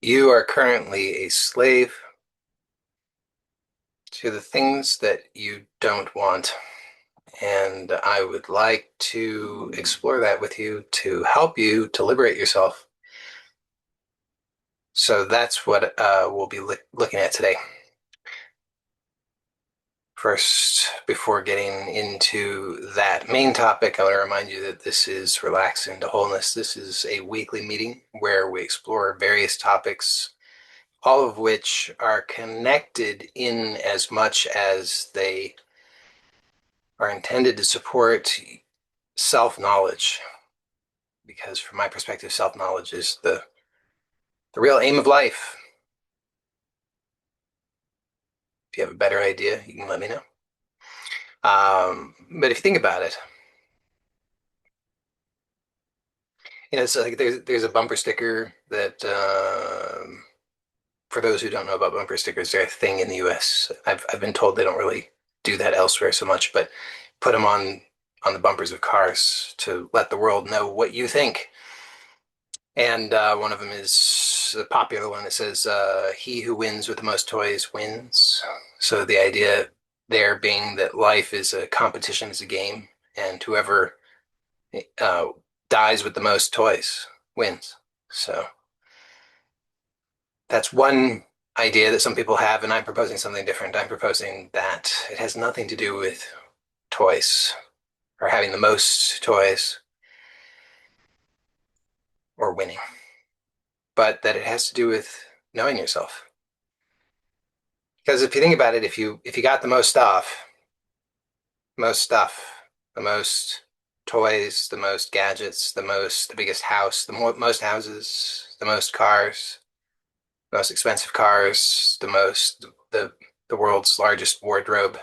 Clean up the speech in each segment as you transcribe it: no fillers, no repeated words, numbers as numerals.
You are currently a slave to the things that you don't want. And I would like to explore that with you to help you to liberate yourself. So that's what we'll be looking at today. First, before getting into that main topic, I want to remind you that this is Relax into Wholeness. This is a weekly meeting where we explore various topics, all of which are connected in as much as they are intended to support self-knowledge. Because from my perspective, self-knowledge is the real aim of life. If you have a better idea, you can let me know. But if you think about it, it's like there's a bumper sticker that for those who don't know about bumper stickers, they're a thing in the US. I've been told they don't really do that elsewhere so much, but put them on the bumpers of cars to let the world know what you think. And one of them is a popular one that says, "He who wins with the most toys wins." So the idea there being that life is a competition, is a game, and whoever uh, dies with the most toys wins. So that's one idea that some people have, and I'm proposing something different. I'm proposing that it has nothing to do with toys or having the most toys or winning, but that it has to do with knowing yourself. Because if you think about it, if you got the most stuff, the most toys, the most gadgets, the biggest house, most houses, the most cars, the most expensive cars, the world's largest wardrobe,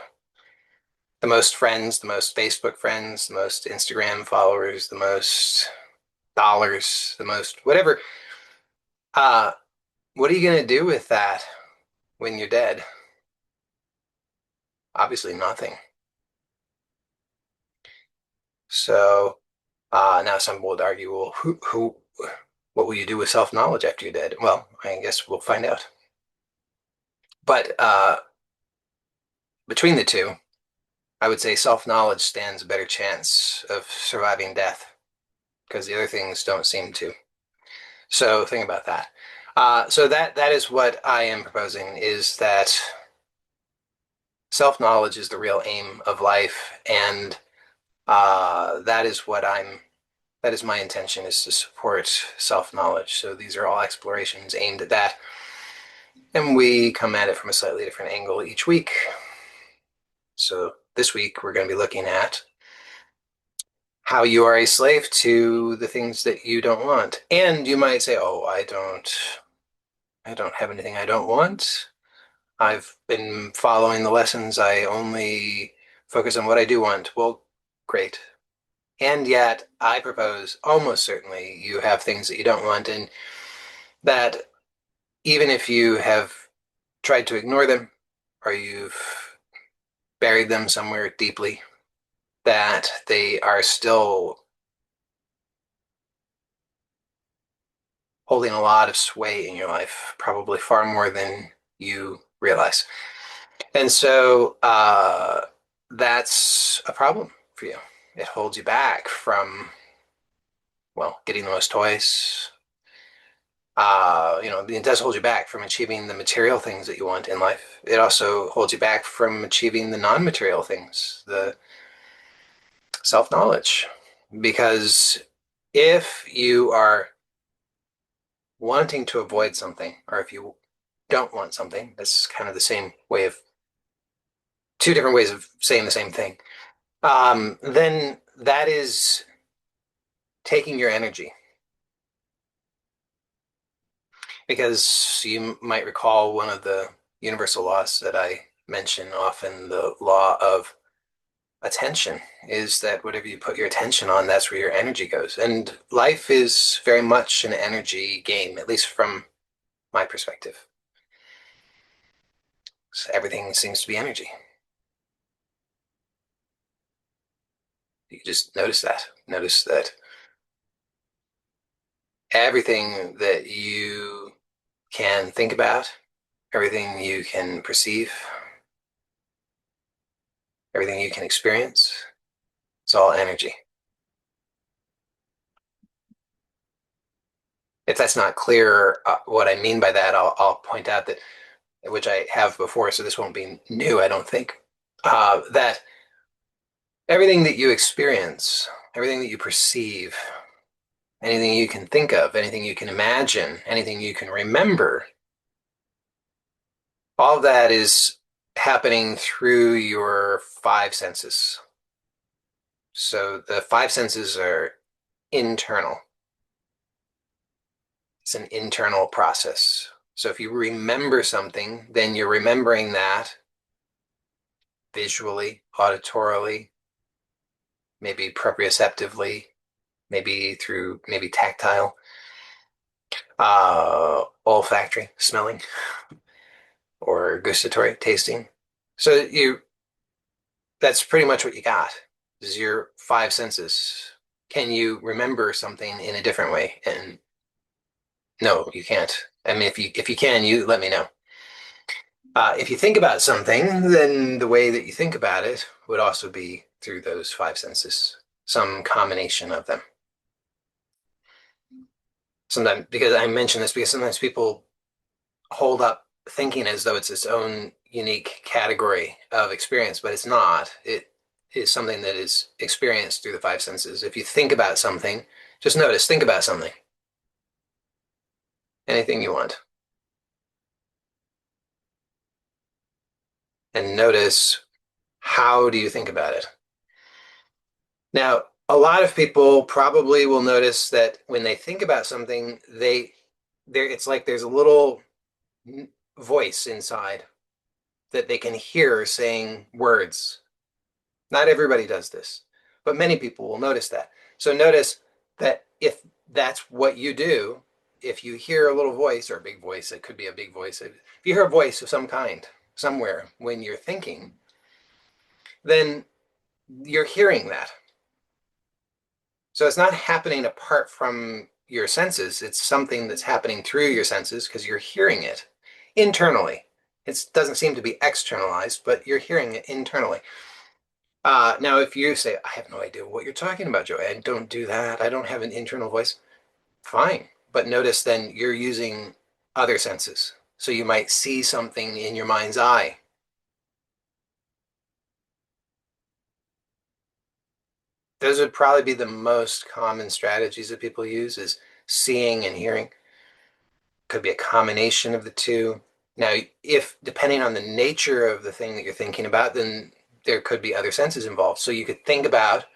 the most friends, the most Facebook friends, the most Instagram followers, the most dollars, the most whatever. Uh, what are you gonna do with that when you're dead? Obviously nothing. So now some would argue, well, what will you do with self-knowledge after you're dead? Well, I guess we'll find out. But between the two, I would say self-knowledge stands a better chance of surviving death because the other things don't seem to. So think about that. So that is what I am proposing is that self-knowledge is the real aim of life, and that is what that is my intention is to support self-knowledge. So these are all explorations aimed at that. And we come at it from a slightly different angle each week. So this week we're going to be looking at how you are a slave to the things that you don't want. And you might say, "Oh, I don't have anything I don't want. I've been following the lessons. I only focus on what I do want." Well, great. And yet, I propose almost certainly you have things that you don't want, and that even if you have tried to ignore them or you've buried them somewhere deeply, that they are still holding a lot of sway in your life, probably far more than you realize. And so that's a problem for you. It holds you back from, well, getting the most toys. It does hold you back from achieving the material things that you want in life. It also holds you back from achieving the non-material things, the self-knowledge. Because if you are wanting to avoid something, or if you don't want something, that's kind of the same way of two different ways of saying the same thing. Then that is taking your energy. Because you might recall one of the universal laws that I mention often, the law of attention, is that whatever you put your attention on, that's where your energy goes. And life is very much an energy game, at least from my perspective. So everything seems to be energy. You just notice that. Notice that everything that you can think about, everything you can perceive, everything you can experience, it's all energy. If that's not clear, what I mean by that, I'll point out that, which I have before, so this won't be new, I don't think, that everything that you experience, everything that you perceive, anything you can think of, anything you can imagine, anything you can remember, all of that is happening through your five senses. So the five senses are internal. It's an internal process. So if you remember something, then you're remembering that visually, auditorily, maybe proprioceptively, maybe through maybe tactile, olfactory, smelling, or gustatory, tasting. So that's pretty much what you got. Is your five senses. Can you remember something in a different way? And no, you can't. I mean, if you can, you let me know. If you think about something, then the way that you think about it would also be through those five senses, some combination of them. Sometimes, because I mention this because sometimes people hold up thinking as though it's its own unique category of experience, but it's not. It is something that is experienced through the five senses. If you think about something, just notice, think about something, anything you want, and notice how do you think about it. Now, a lot of people probably will notice that when they think about something, it's like there's a little voice inside that they can hear saying words. Not everybody does this, but many people will notice that. So notice that if that's what you do, if you hear a little voice or a big voice, it could be a big voice. If you hear a voice of some kind somewhere when you're thinking, then you're hearing that. So it's not happening apart from your senses. It's something that's happening through your senses because you're hearing it internally. It doesn't seem to be externalized, but you're hearing it internally. Now, if you say, I have no idea what you're talking about, Joey, I don't do that. I don't have an internal voice. Fine. But notice then you're using other senses. So you might see something in your mind's eye. Those would probably be the most common strategies that people use is seeing and hearing. Could be a combination of the two. Now, if depending on the nature of the thing that you're thinking about, then there could be other senses involved. So you could think about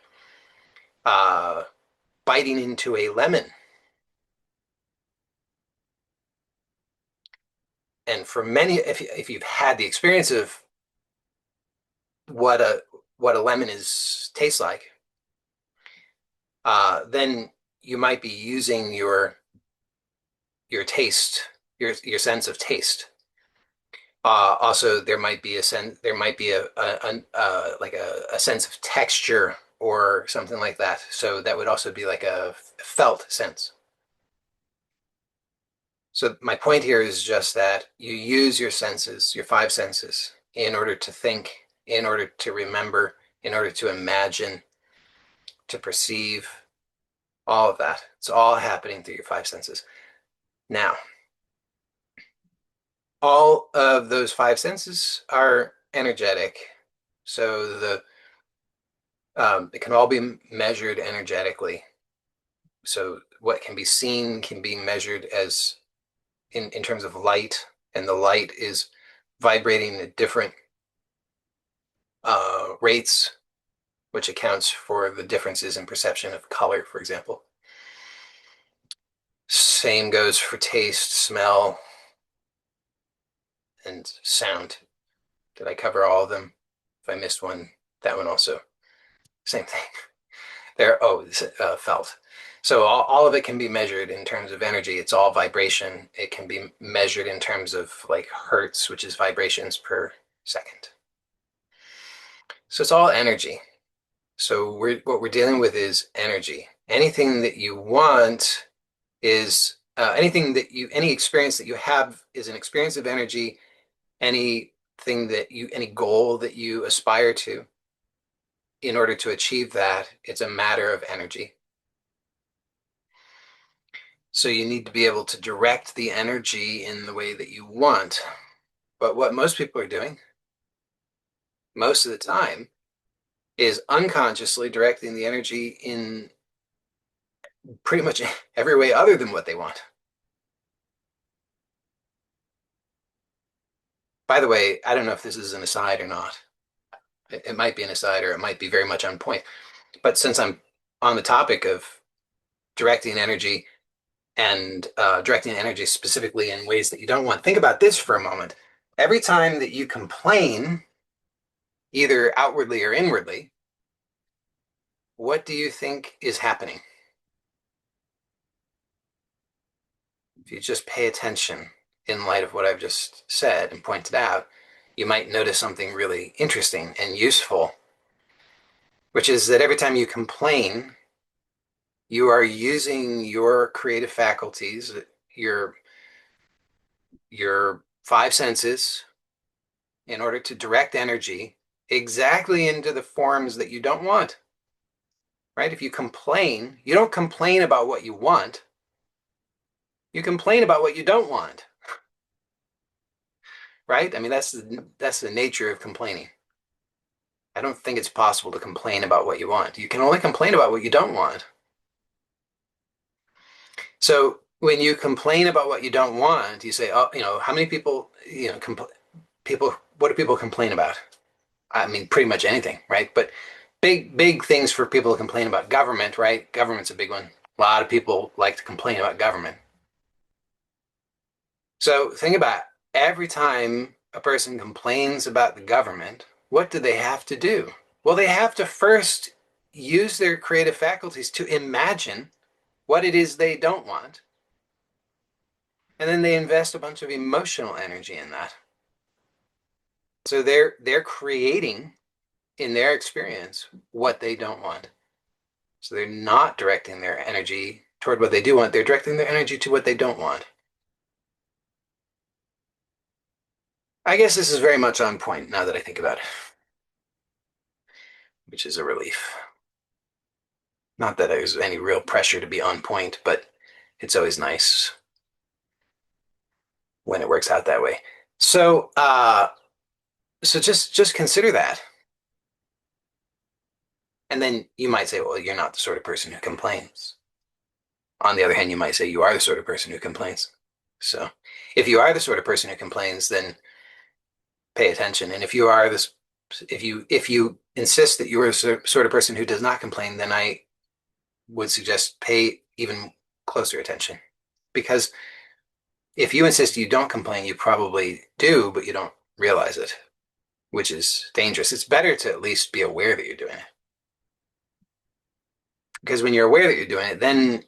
uh, biting into a lemon. And for many, if you've had the experience of what a what a lemon is tastes like, then you might be using your taste, your sense of taste. Also, there might be a sense, there might be like a sense of texture or something like that. So that would also be like a felt sense. So my point here is just that you use your senses, your five senses, in order to think, in order to remember, in order to imagine, to perceive, all of that. It's all happening through your five senses. Now, all of those five senses are energetic. So it can all be measured energetically. So what can be seen can be measured as in terms of light, and the light is vibrating at different rates, which accounts for the differences in perception of color, for example. Same goes for taste, smell, and sound. Did I cover all of them? If I missed one, that one also. Same thing. Felt. So all of it can be measured in terms of energy. It's all vibration. It can be measured in terms of like hertz, which is vibrations per second. So it's all energy. So what we're dealing with is energy. Anything that you want is any experience that you have is an experience of energy. Any goal that you aspire to, in order to achieve that, it's a matter of energy. So you need to be able to direct the energy in the way that you want. But what most people are doing most of the time is unconsciously directing the energy in pretty much every way other than what they want. By the way, I don't know if this is an aside or not. It might be an aside or it might be very much on point. But since I'm on the topic of directing energy and directing energy specifically in ways that you don't want, think about this for a moment. Every time that you complain, either outwardly or inwardly, what do you think is happening? If you just pay attention in light of what I've just said and pointed out, you might notice something really interesting and useful, which is that every time you complain, you are using your creative faculties, your your five senses, in order to direct energy exactly into the forms that you don't want. Right? If you complain, you don't complain about what you want. You complain about what you don't want. Right? I mean, that's the nature of complaining. I don't think it's possible to complain about what you want. You can only complain about what you don't want. So when you complain about what you don't want, you say, oh, how many people, what do people complain about? I mean, pretty much anything, right? But big things for people to complain about. Government, right? Government's a big one. A lot of people like to complain about government. So think about every time a person complains about the government, what do they have to do? Well, they have to first use their creative faculties to imagine what it is they don't want. And then they invest a bunch of emotional energy in that. So they're creating in their experience what they don't want. So they're not directing their energy toward what they do want. They're directing their energy to what they don't want. I guess this is very much on point now that I think about it, which is a relief. Not that there's any real pressure to be on point, but it's always nice when it works out that way. So, so just consider that. And then you might say, well, you're not the sort of person who complains. On the other hand, you might say you are the sort of person who complains. So if you are the sort of person who complains, then pay attention. And if you insist that you are the sort of person who does not complain, then I would suggest pay even closer attention. Because if you insist you don't complain, you probably do, but you don't realize it, which is dangerous. It's better to at least be aware that you're doing it. Because when you're aware that you're doing it, then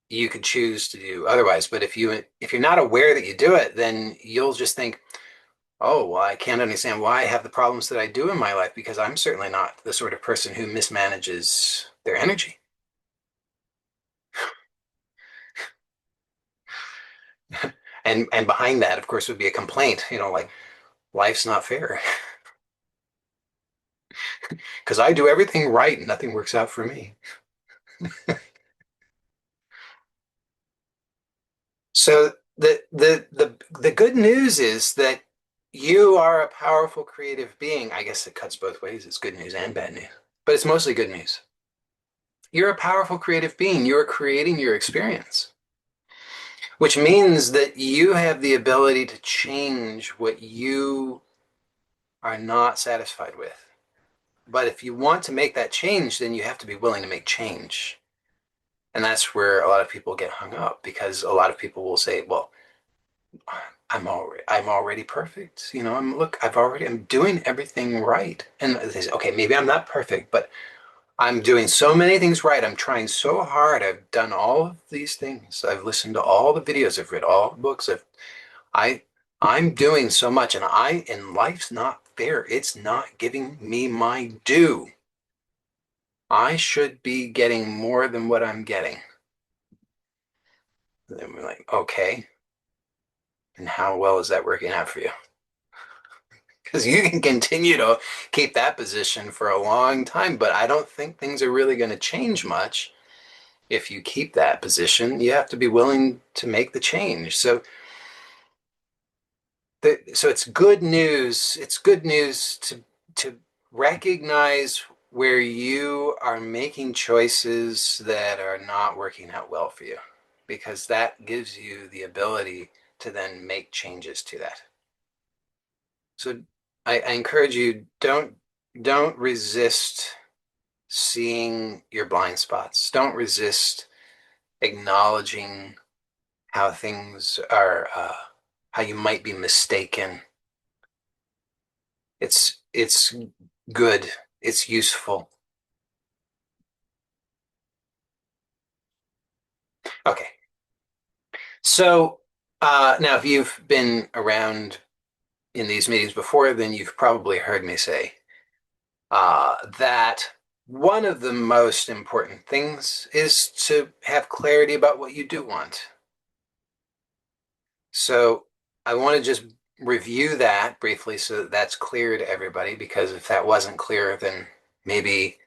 you could choose to do otherwise. But if you're not aware that you do it, then you'll just think, oh, well, I can't understand why I have the problems that I do in my life because I'm certainly not the sort of person who mismanages their energy. And behind that, of course, would be a complaint, like life's not fair because I do everything right and nothing works out for me. So the good news is that you are a powerful creative being. I guess it cuts both ways. It's good news and bad news, but it's mostly good news. You're a powerful creative being. You're creating your experience, which means that you have the ability to change what you are not satisfied with. But if you want to make that change, then you have to be willing to make change. And that's where a lot of people get hung up because a lot of people will say, well, I'm already perfect. I'm doing everything right. And they say, okay, maybe I'm not perfect, but I'm doing so many things right. I'm trying so hard. I've done all of these things. I've listened to all the videos. I've read all the books. I I'm doing so much and life's not fair. It's not giving me my due. I should be getting more than what I'm getting. then we're like, okay, and how well is that working out for you? Because you can continue to keep that position for a long time, but I don't think things are really going to change much if you keep that position. You have to be willing to make the change. So it's good news. It's good news to recognize where you are making choices that are not working out well for you, because that gives you the ability to then make changes to that. So I encourage you, don't resist seeing your blind spots. Don't resist acknowledging how things are, how you might be mistaken. It's good. It's useful. Okay. So now, if you've been around in these meetings before, then you've probably heard me say that one of the most important things is to have clarity about what you do want. So I want to just review that briefly so that that's clear to everybody, because if that wasn't clear, then maybe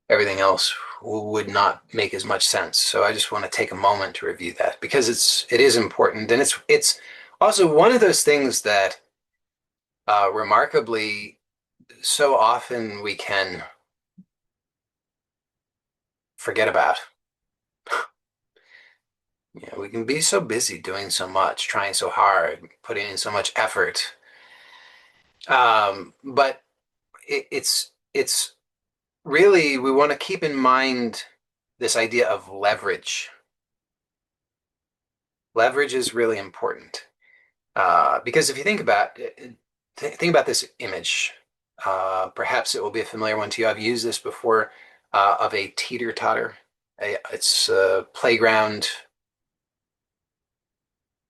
everything else would not make as much sense. So I just want to take a moment to review that because it is important, and it's also one of those things that remarkably so often we can forget about. We can be so busy doing so much, trying so hard, putting in so much effort. But it's really, we want to keep in mind this idea of leverage. Leverage is really important. Because if you think about this image, perhaps it will be a familiar one to you. I've used this before of a teeter-totter. It's a playground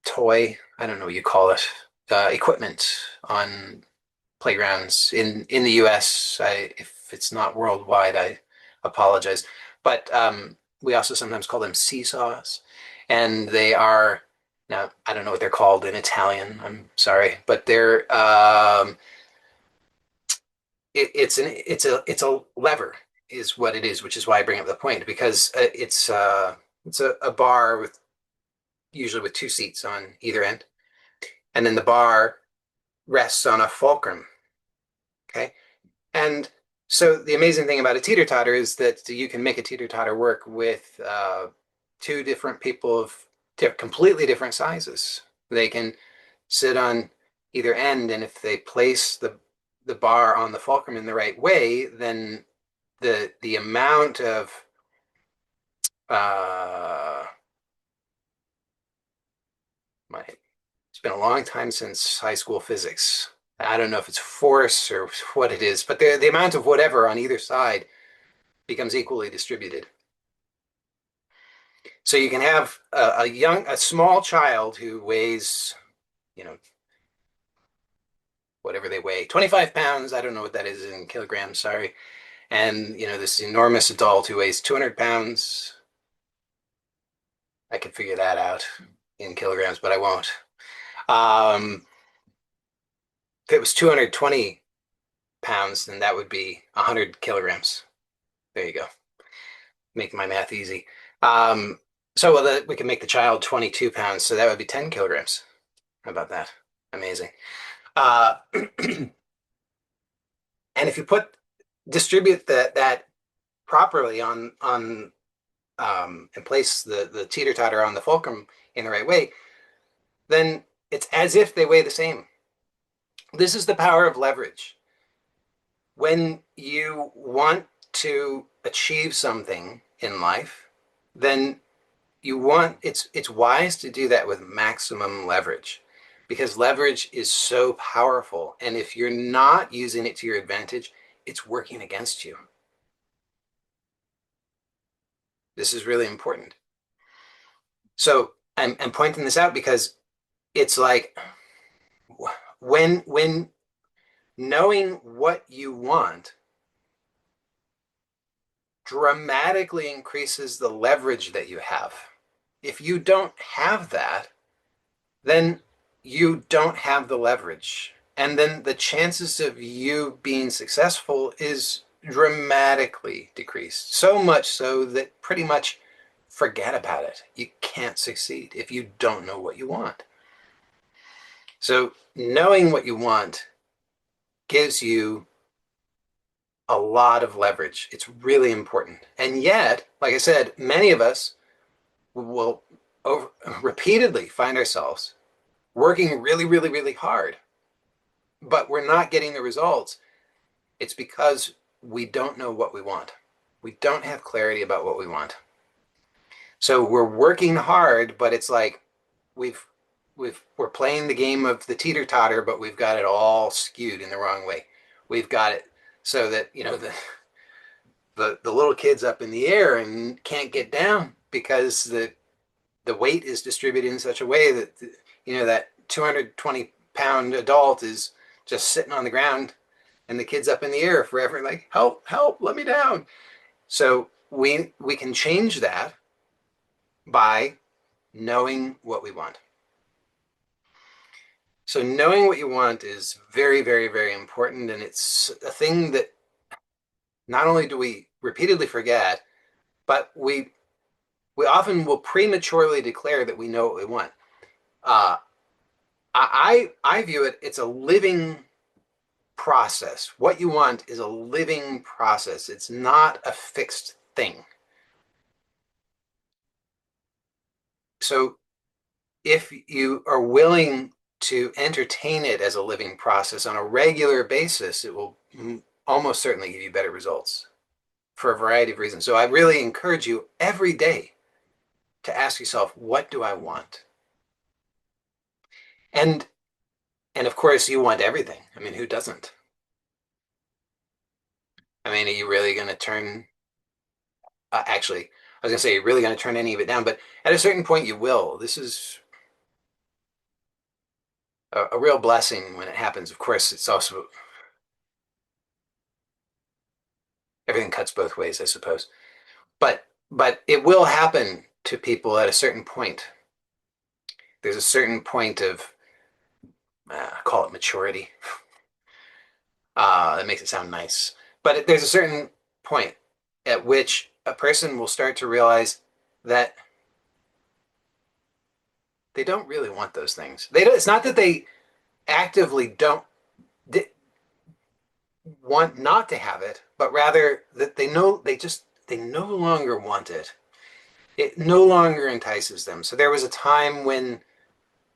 toy. I don't know what you call it. Equipment on playgrounds in the US. If it's not worldwide, I apologize. But we also sometimes call them seesaws, and they are now I don't know what they're called in Italian. I'm sorry, but it's a lever is what it is, which is why I bring up the point because it's a bar with usually with two seats on either end, and then the bar rests on a fulcrum. Okay, and so the amazing thing about a teeter-totter is that you can make a teeter-totter work with two different people of completely different sizes. They can sit on either end, and if they place the bar on the fulcrum in the right way, then the amount of uh, my it's been a long time since high school physics. I don't know if it's force or what it is, but the amount of whatever on either side becomes equally distributed. So you can have a small child who weighs, you know, whatever they weigh, 25 pounds. I don't know what that is in kilograms, sorry. And, this enormous adult who weighs 200 pounds. I could figure that out in kilograms, but I won't. Um, if it was 220 pounds, then that would be 100 kilograms. There you go. Make my math easy. Um, so we can make the child 22 pounds, so that would be 10 kilograms. How about that? Amazing. And if you distribute that properly and place the teeter totter on the fulcrum in the right way, then it's as if they weigh the same. This is the power of leverage. When you want to achieve something in life, then it's wise to do that with maximum leverage because leverage is so powerful. And if you're not using it to your advantage, it's working against you. This is really important. So I'm pointing this out because it's like when knowing what you want dramatically increases the leverage that you have. If you don't have that, then you don't have the leverage. And then the chances of you being successful is dramatically decreased. So much so that pretty much forget about it. You can't succeed if you don't know what you want. So knowing what you want gives you a lot of leverage. It's really important. And yet, like I said, many of us will repeatedly find ourselves working really, really, really hard, but we're not getting the results. It's because we don't know what we want. We don't have clarity about what we want. So we're working hard, but it's like we've we're playing the game of the teeter-totter, but we've got it all skewed in the wrong way. We've got it so that, the little kid's up in the air and can't get down because the weight is distributed in such a way that that 220-pound adult is just sitting on the ground and the kid's up in the air forever, like, help, help, let me down. So we can change that by knowing what we want. So knowing what you want is very, very, very important. And it's a thing that not only do we repeatedly forget, but we often will prematurely declare that we know what we want. Uh, I view it, it's a living process. What you want is a living process. It's not a fixed thing. So if you are willing to entertain it as a living process on a regular basis, it will almost certainly give you better results for a variety of reasons. So I really encourage you every day to ask yourself, what do I want? And and of course you want everything. I mean, who doesn't? I mean, are you really going to turn actually, I was going to say you're really going to turn any of it down, but at a certain point you will. This is a real blessing when it happens. Of course, it's also everything cuts both ways, I suppose. But it will happen to people at a certain point. There's a certain point of call it maturity. That makes it sound nice. But there's a certain point at which a person will start to realize that they don't really want those things. They don't, it's not that they actively don't want not to have it, but rather that they no longer want it. It no longer entices them. So there was a time when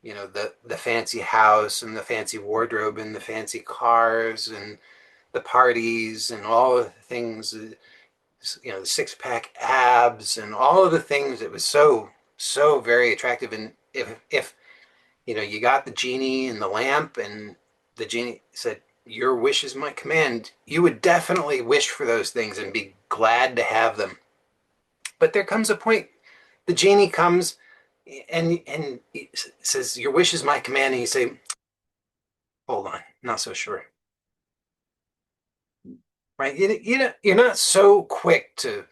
the fancy house and the fancy wardrobe and the fancy cars and the parties and all of the things, the six-pack abs and all of the things that was so very attractive. And if you got the genie and the lamp and the genie said, your wish is my command, you would definitely wish for those things and be glad to have them. But there comes a point, the genie comes and he says, your wish is my command. And you say, hold on, not so sure. Right? You're not so quick to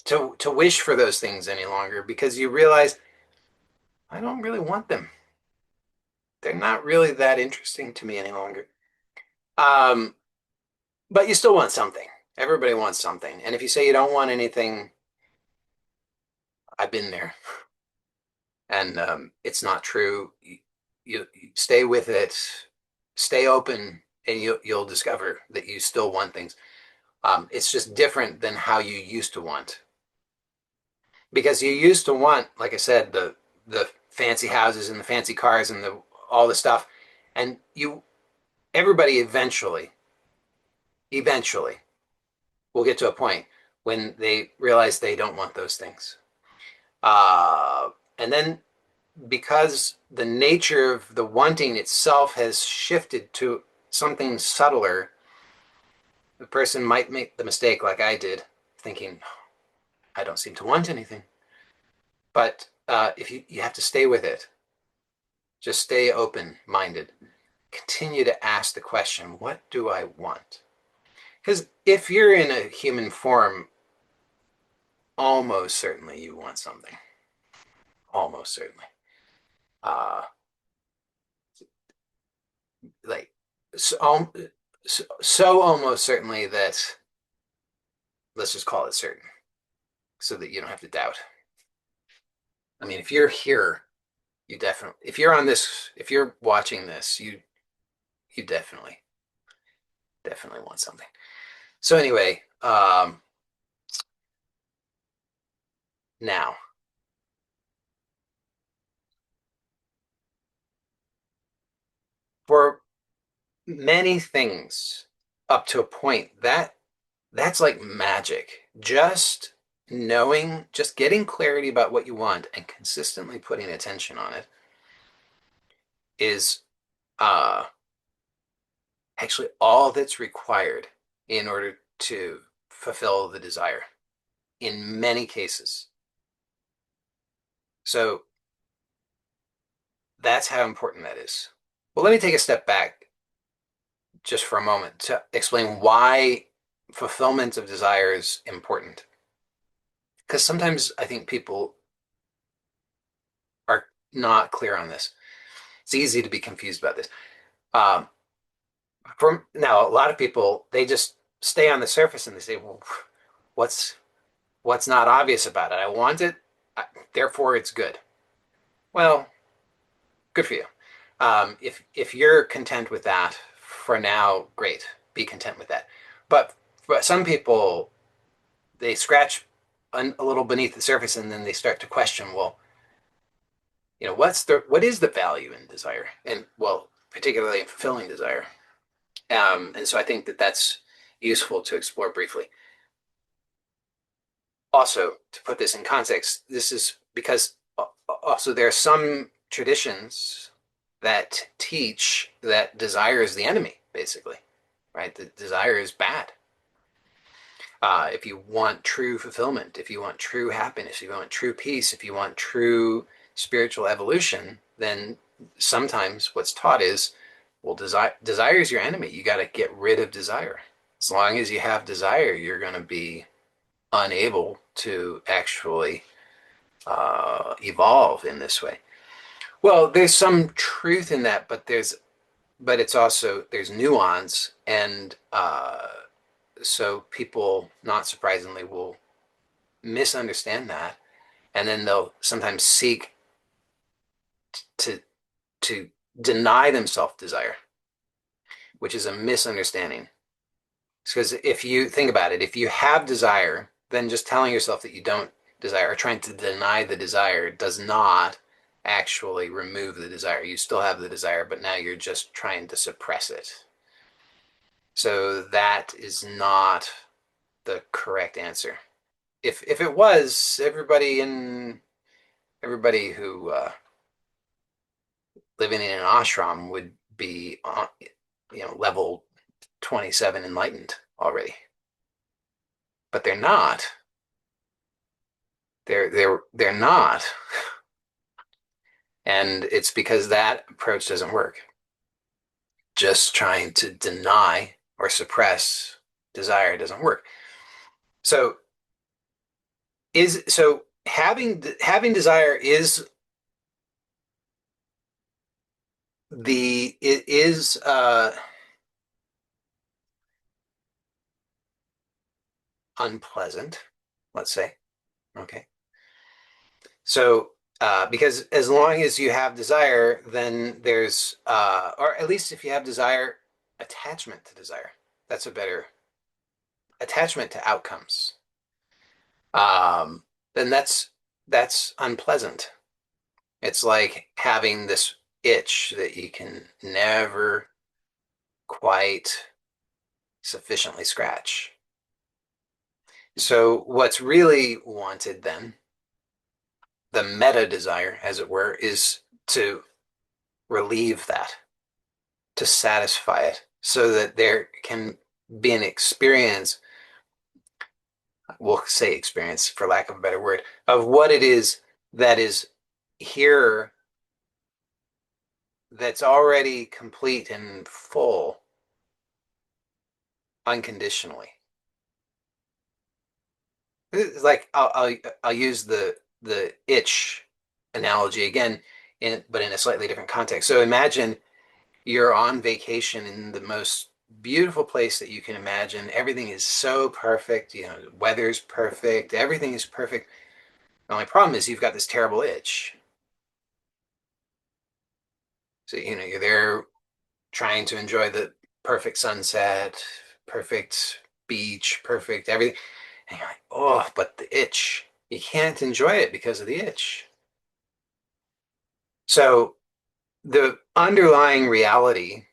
to wish for those things any longer because you realize I don't really want them. They're not really that interesting to me any longer. Um, but you still want something. Everybody wants something. And if you say you don't want anything, I've been there, and it's not true. You stay with it, stay open, and you'll discover that you still want things. It's just different than how you used to want. Because you used to want, like I said, the fancy houses and the fancy cars and the all the stuff, and everybody eventually will get to a point when they realize they don't want those things. And then because the nature of the wanting itself has shifted to something subtler, the person might make the mistake like I did, thinking, I don't seem to want anything. But if you have to stay with it, just stay open-minded. Continue to ask the question, what do I want? Because if you're in a human form, almost certainly you want something. almost certainly. Uh, like so, so almost certainly that let's just call it certain so that you don't have to doubt. I mean, if you're here, you definitely, if you're on this, if you're watching this, you definitely want something. So anyway, now for many things up to a point that's like magic. Just knowing, just getting clarity about what you want and consistently putting attention on it is uh actually all that's required in order to fulfill the desire in many cases. So that's how important that is. Well, let me take a step back just for a moment to explain why fulfillment of desire is important. Because sometimes I think people are not clear on this. It's easy to be confused about this. Um, from now, a lot of people they just stay on the surface and they say, "Well, what's what's not obvious about it? I want it, therefore it's good." Well, good for you. If you're content with that for now, great. Be content with that. But some people they scratch a little beneath the surface and then they start to question, well, what is the value in desire, and well, particularly in fulfilling desire. And so I think that that's useful to explore briefly. Also, to put this in context, this is because also there are some traditions that teach that desire is the enemy, basically, right? That desire is bad. If you want true fulfillment, if you want true happiness, if you want true peace, if you want true spiritual evolution, then sometimes what's taught is, well, desire is your enemy. You got to get rid of desire. As long as you have desire, you're going to be unable to actually evolve in this way. Well, there's some truth in that, but it's also there's nuance, and so people, not surprisingly, will misunderstand that, and then they'll sometimes seek to to deny themselves desire, which is a misunderstanding. Because if you think about it, if you have desire, then just telling yourself that you don't desire or trying to deny the desire does not actually remove the desire. You still have the desire, but now you're just trying to suppress it. So that is not the correct answer. If it was, everybody who living in an ashram would be level 27 enlightened already. But they're not. They're not. And it's because that approach doesn't work. Just trying to deny or suppress desire doesn't work. So having desire is it is unpleasant, let's say. Okay. So because as long as you have desire, then there's or at least if you have desire, attachment to desire. That's a better attachment to outcomes. Um, then that's unpleasant. It's like having this itch that you can never quite sufficiently scratch. So what's really wanted then, the meta desire, as it were, is to relieve that, to satisfy it, so that there can be an experience, we'll say experience for lack of a better word, of what it is that is here that's already complete and full unconditionally. It's like I'll use the itch analogy again, but in a slightly different context. So imagine you're on vacation in the most beautiful place that you can imagine. Everything is so perfect. The weather's perfect. Everything is perfect. The only problem is you've got this terrible itch. So, you're there trying to enjoy the perfect sunset, perfect beach, perfect everything. And you're like, oh, but the itch. You can't enjoy it because of the itch. So the underlying reality,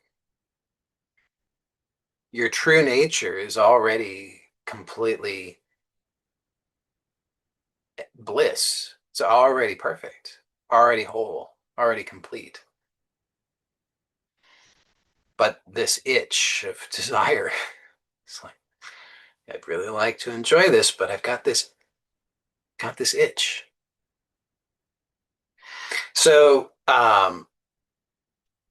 your true nature is already completely bliss. It's already perfect, already whole, already complete. But this itch of desire, it's like, I'd really like to enjoy this, but I've got this itch. So,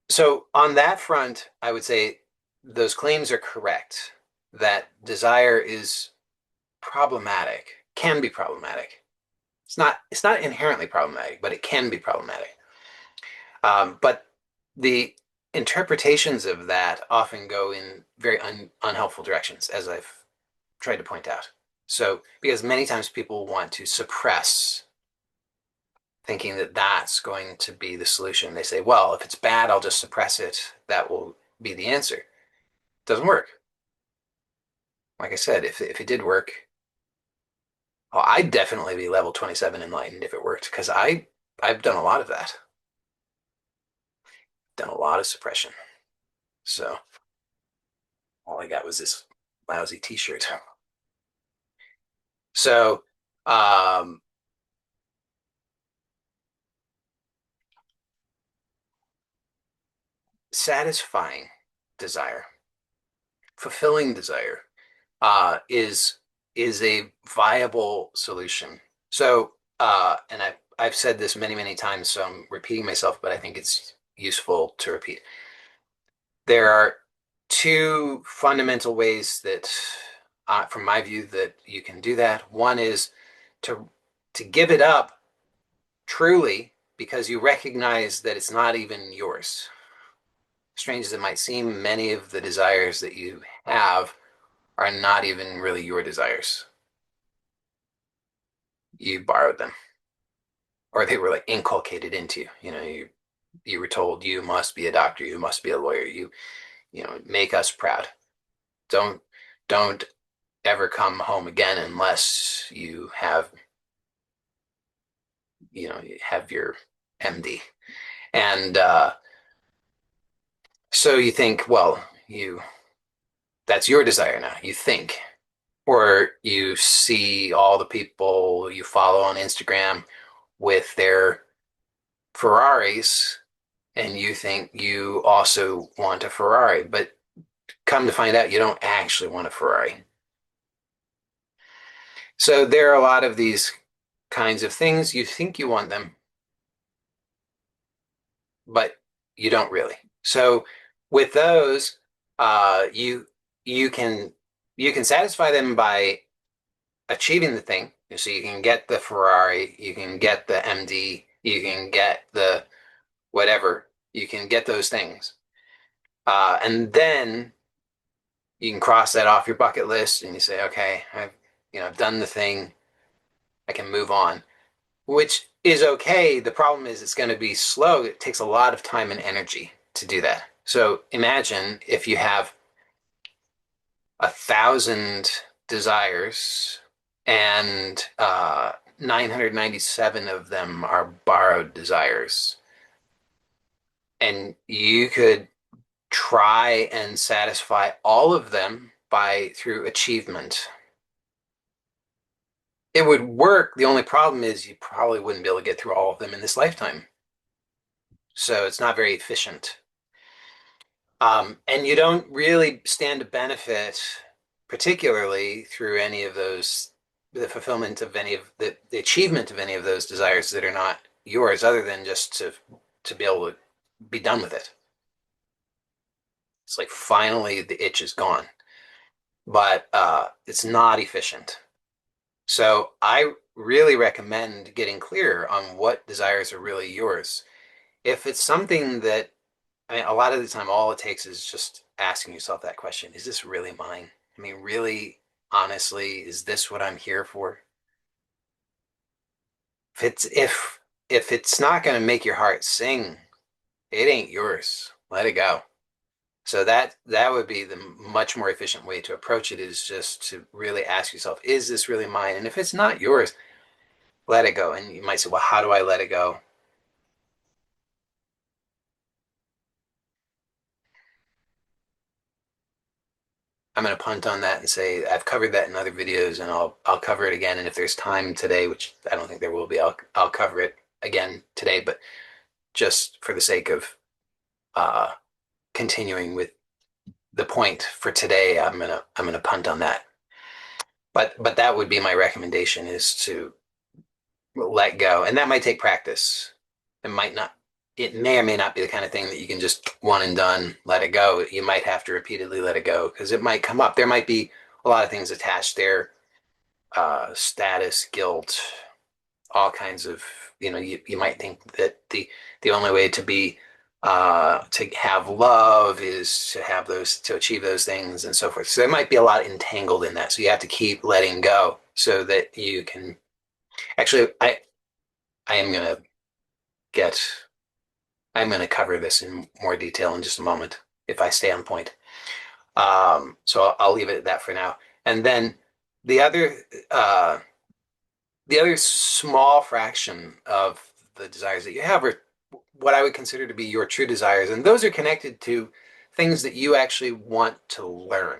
so on that front, I would say those claims are correct, that desire is problematic, can be problematic. It's not inherently problematic, but it can be problematic. But the interpretations of that often go in very unhelpful directions, as I've tried to point out. So, because many times people want to suppress, thinking that that's going to be the solution. They say, well, if it's bad, I'll just suppress it. That will be the answer. It doesn't work. Like I said, if it did work, well, I'd definitely be level 27 enlightened if it worked, because I've done a lot of that, done a lot of suppression. So all I got was this lousy t-shirt. So um, satisfying desire, fulfilling desire, is a viable solution. So and I've said this many, many times, so I'm repeating myself, but I think it's useful to repeat. There are two fundamental ways that, from my view, that you can do that. One is to give it up truly because you recognize that it's not even yours. Strange as it might seem, many of the desires that you have are not even really your desires. You borrowed them, or they were like inculcated into you. You were told you must be a doctor, you must be a lawyer, make us proud. Don't don't ever come home again unless you have your MD. And so you think, well, that's your desire now. You think, or you see all the people you follow on Instagram with their Ferraris, and you think you also want a Ferrari, but come to find out you don't actually want a Ferrari. So there are a lot of these kinds of things. You think you want them, but you don't really. So with those, you you can you can satisfy them by achieving the thing. So you can get the Ferrari, you can get the MD, you can get the whatever, you can get those things. And then you can cross that off your bucket list and you say, okay, I've done the thing, I can move on, which is okay. The problem is it's going to be slow. It takes a lot of time and energy to do that. So imagine if you have 1,000 desires and 997 of them are borrowed desires. And you could try and satisfy all of them through achievement. It would work. The only problem is you probably wouldn't be able to get through all of them in this lifetime. So it's not very efficient. And you don't really stand to benefit, particularly through any of those, the fulfillment of any of the achievement of any of those desires that are not yours, other than just to be able to be done with it. It's like finally the itch is gone, but it's not efficient. So really recommend getting clear on what desires are really yours. If it's something that, I mean, a lot of the time, all it takes is just asking yourself that question: Is this really mine? I mean, really, honestly, is this what I'm here for? If it's if it's not going to make your heart sing, it ain't yours. Let it go. So that would be the much more efficient way to approach it, is just to really ask yourself, is this really mine? And if it's not yours, let it go. And you might say, well, how do I let it go? I'm going to punt on that and say I've covered that in other videos, and I'll cover it again. And if there's time today, which I don't think there will be, I'll cover it again today. But just for the sake of uh, continuing with the point for today, I'm gonna punt on that. But that would be my recommendation, is to let go, and that might take practice. It might not. It may or may not be the kind of thing that you can just one and done, let it go. You might have to repeatedly let it go because it might come up. There might be a lot of things attached there, status, guilt, all kinds of, you might think that the only way to be to have love is to have those, to achieve those things and so forth. So there might be a lot entangled in that. So you have to keep letting go so that you can actually, I am gonna get I'm gonna cover this in more detail in just a moment if I stay on point. So I'll leave it at that for now. And then the other uh the other small fraction of the desires that you have are what I would consider to be your true desires. And those are connected to things that you actually want to learn.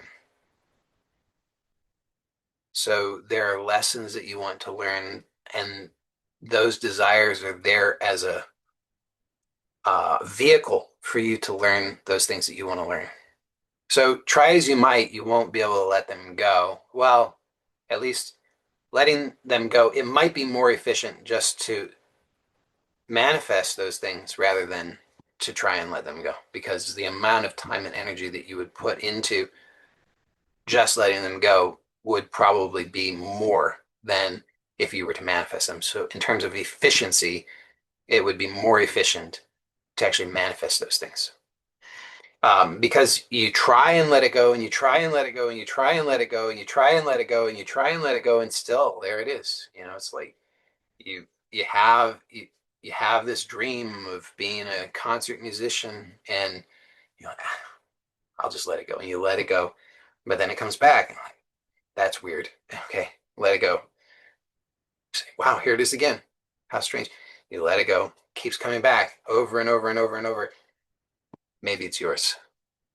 So there are lessons that you want to learn, and those desires are there as a vehicle for you to learn those things that you want to learn. So try as you might, you won't be able to let them go. Well, at least letting them go, it might be more efficient just to manifest those things rather than to try and let them go, because the amount of time and energy that you would put into just letting them go would probably be more than if you were to manifest them. So in terms of efficiency, it would be more efficient to actually manifest those things. Because you try and let it go, and you try and let it go, and you try and let it go, and you try and let it go, and you try and let it go, and still there it is. It's like you have you have this dream of being a concert musician, and you're like, I'll just let it go, and you let it go, but then it comes back, and like, that's weird. Okay, let it go. Say, wow, here it is again. How strange. You let it go, keeps coming back over and over and over and over. Maybe it's yours.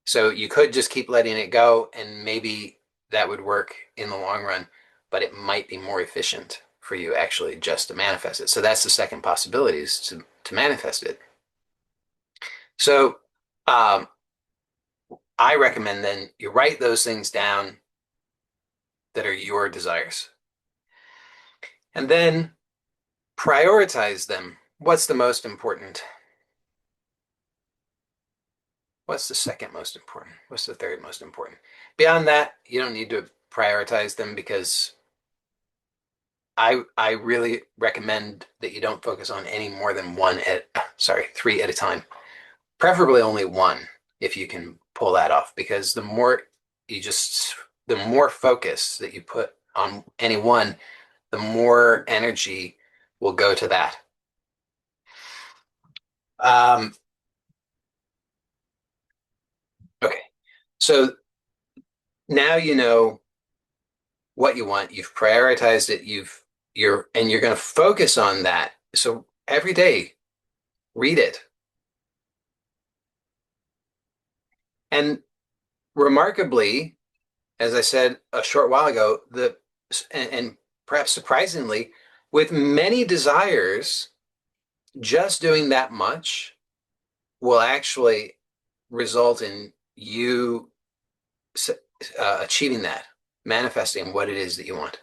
So you could just keep letting it go, and maybe that would work in the long run, but it might be more efficient for you actually just to manifest it. So that's the second possibility, is to manifest it. So um, I recommend then you write those things down that are your desires, and then prioritize them. What's the most important? What's the second most important? What's the third most important? Beyond that, you don't need to prioritize them, because I really recommend that you don't focus on any more than three at a time. Preferably only one, if you can pull that off, because you just the more focus that you put on any one, the more energy will go to that. Um, okay, so now you know what you want. You've prioritized it. You're going to focus on that. So every day, read it. And remarkably, as I said a short while ago, and perhaps surprisingly, with many desires, just doing that much will actually result in you achieving that, manifesting what it is that you want.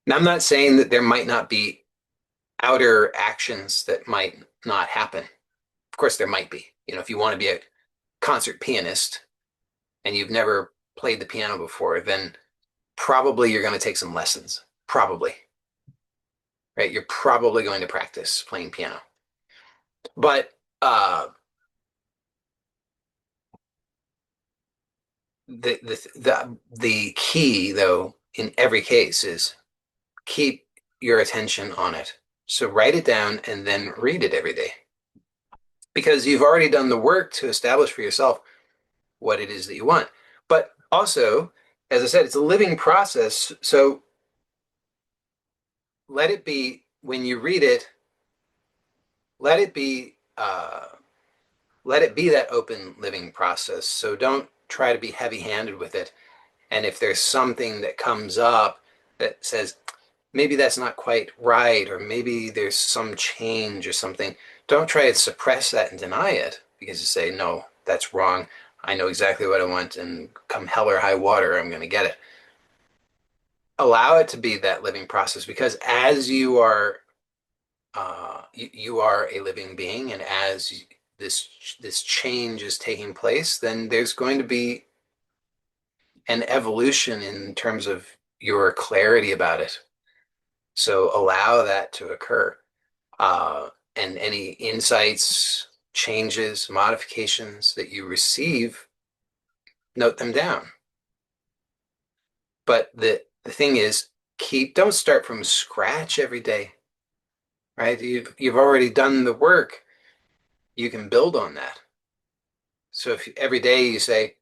Now, I'm not saying that there might not be outer actions that might not happen. Of course, there might be. If you want to be a concert pianist and you've never played the piano before, then probably you're going to take some lessons. Probably, right? You're probably going to practice playing piano. But the key, though, in every case is keep your attention on it. So write it down and then read it every day because you've already done the work to establish for yourself what it is that you want. But also, as I said, it's a living process. So let it be when you read it, let it be let it be that open living process. So don't try to be heavy-handed with it. And if there's something that comes up that says maybe that's not quite right, or maybe there's some change or something, don't try to suppress that and deny it because you say, no, that's wrong. I know exactly what I want, and come hell or high water, I'm going to get it. Allow it to be that living process because as you are a living being, and as this change is taking place, then there's going to be an evolution in terms of your clarity about it. So allow that to occur. And any insights, changes, modifications that you receive, note them down. But the thing is, don't start from scratch every day, right? You've already done the work. You can build on that. So if every day you say,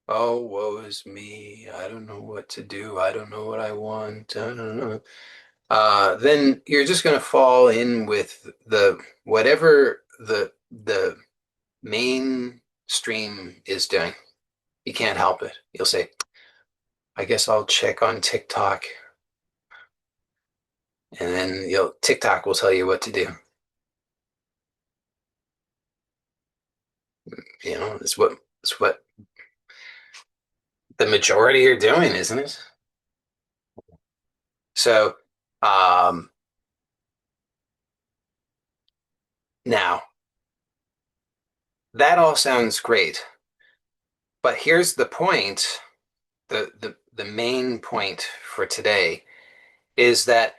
"Oh, woe is me. I don't know what to do. I don't know what I want. I don't know." Then you're just going to fall in with the whatever the mainstream is doing. You can't help it. You'll say, I guess I'll check on TikTok, and then TikTok will tell you what to do. It's what the majority are doing, isn't it? So, um, now that all sounds great, but here's the point, the main point for today is that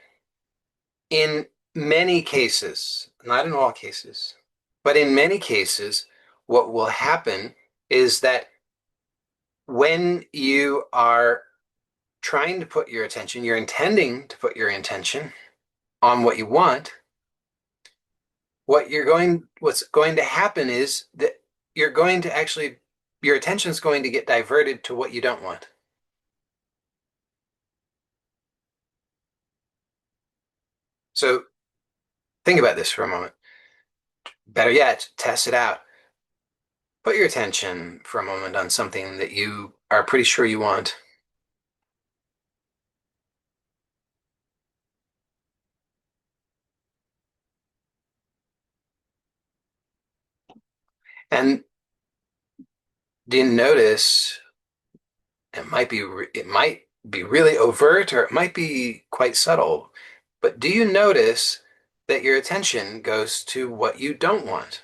in many cases, not in all cases, but in many cases, what will happen is that when you are trying to put your attention, you're intending to put your intention on what you want, what's going to happen is that you're going to actually, your attention is going to get diverted to what you don't want. So think about this for a moment. Better yet, test it out. Put your attention for a moment on something that you are pretty sure you want. And do you notice it might be really overt or it might be quite subtle, but do you notice that your attention goes to what you don't want?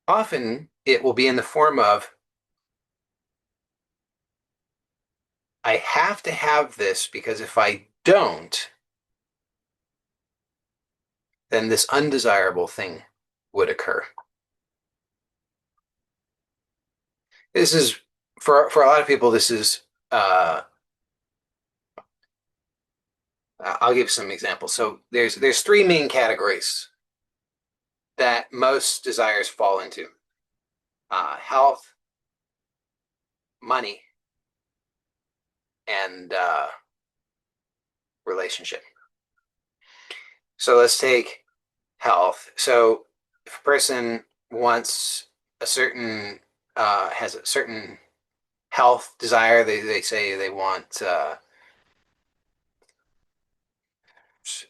Often it will be in the form of, I have to have this because if I don't, then this undesirable thing would occur. This is for a lot of people, this is I'll give some examples. So there's three main categories that most desires fall into: health, money, and relationship. So let's take health. So if a person wants a certain has a certain health desire, they say they want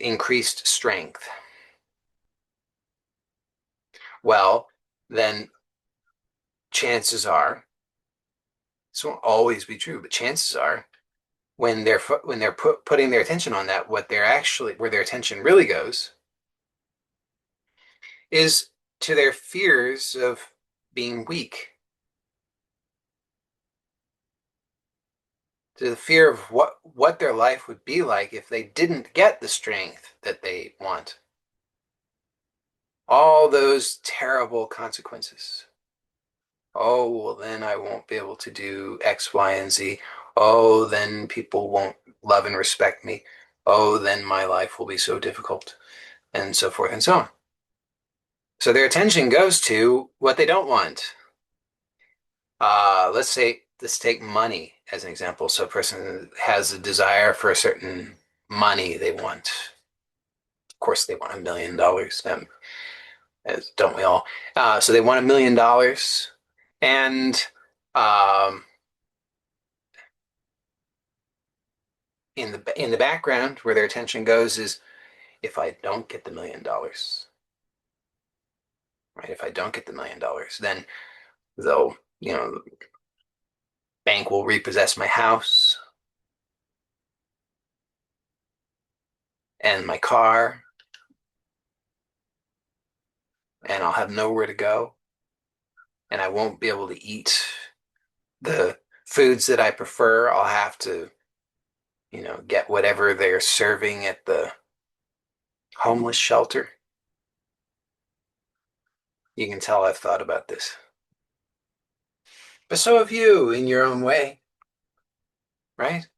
increased strength. Well, then chances are, this won't always be true, but chances are when they're putting their attention on that, what they're actually where their attention really goes is to their fears of being weak, to the fear of what their life would be like if they didn't get the strength that they want. All those terrible consequences. Oh, well, then I won't be able to do X, Y, and Z. Oh, then people won't love and respect me. Oh, then my life will be so difficult, and so forth and so on. So their attention goes to what they don't want. Let's take money as an example. So a person has a desire for a certain money they want. Of course, they want $1 million, as don't we all? So they want $1 million, and um, in the background, where their attention goes is if I don't get the $1 million, right? If I don't get the $1 million, then they'll, bank will repossess my house and my car, and I'll have nowhere to go, and I won't be able to eat the foods that I prefer. I'll have to, get whatever they're serving at the homeless shelter. You can tell I've thought about this. But so have you in your own way, right?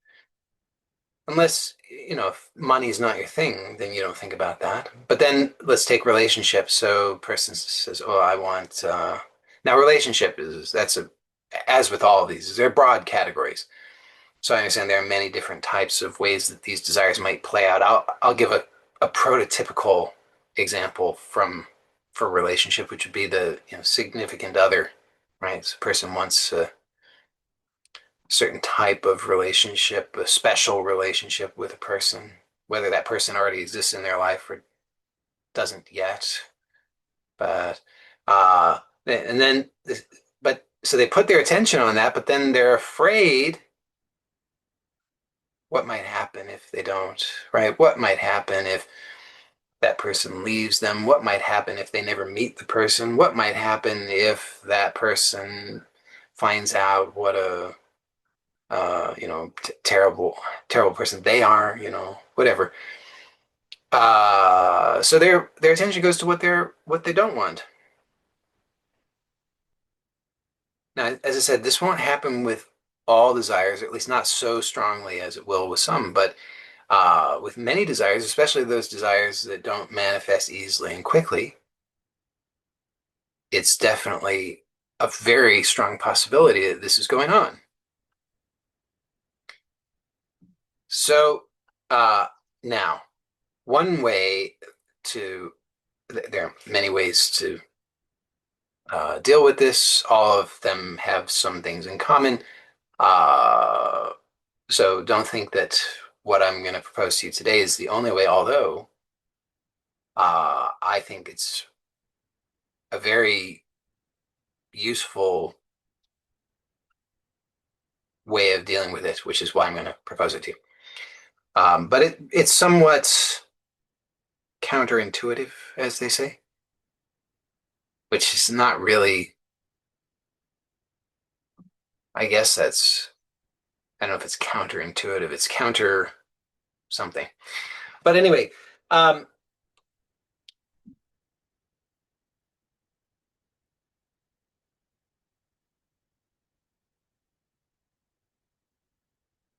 Unless, if money's not your thing, then you don't think about that. But then let's take relationships. So person says, "Oh, I want now relationship is that's a as with all of these, they're broad categories. So I understand there are many different types of ways that these desires might play out. I'll give a prototypical example for relationship, which would be the significant other, right? So a person wants a certain type of relationship, a special relationship with a person, whether that person already exists in their life or doesn't yet. But and then but so they put their attention on that, but then they're afraid what might happen if they don't, right? What might happen if that person leaves them? What might happen if they never meet the person? What might happen if that person finds out what a terrible person they are, whatever. So their attention goes to what they don't want. Now, as I said, this won't happen with all desires, or at least not so strongly as it will with some, but with many desires, especially those desires that don't manifest easily and quickly, it's definitely a very strong possibility that this is going on. So uh, now, one way to there are many ways to deal with this. All of them have some things in common. Uh, so don't think that what I'm going to propose to you today is the only way, although I think it's a very useful way of dealing with it, which is why I'm going to propose it to you. But it's somewhat counterintuitive, as they say, which is not really, I guess I don't know if it's counterintuitive, it's counter something. But anyway, um,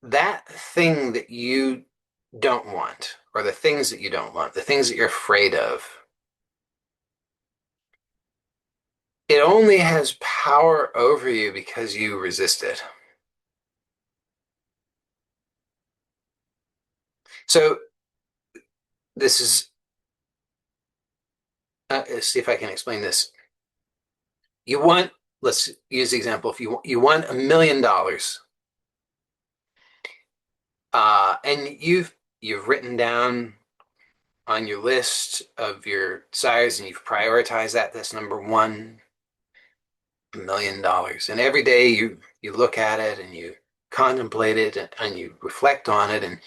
that thing that you don't want, or the things that you don't want, the things that you're afraid of, it only has power over you because you resist it. So this is, let's see if I can explain this. You want, let's use the example. If you want $1 million, and you've written down on your list of your desires and you've prioritized that. That's number one, $1 million. And every day you look at it and you contemplate it and you reflect on it. And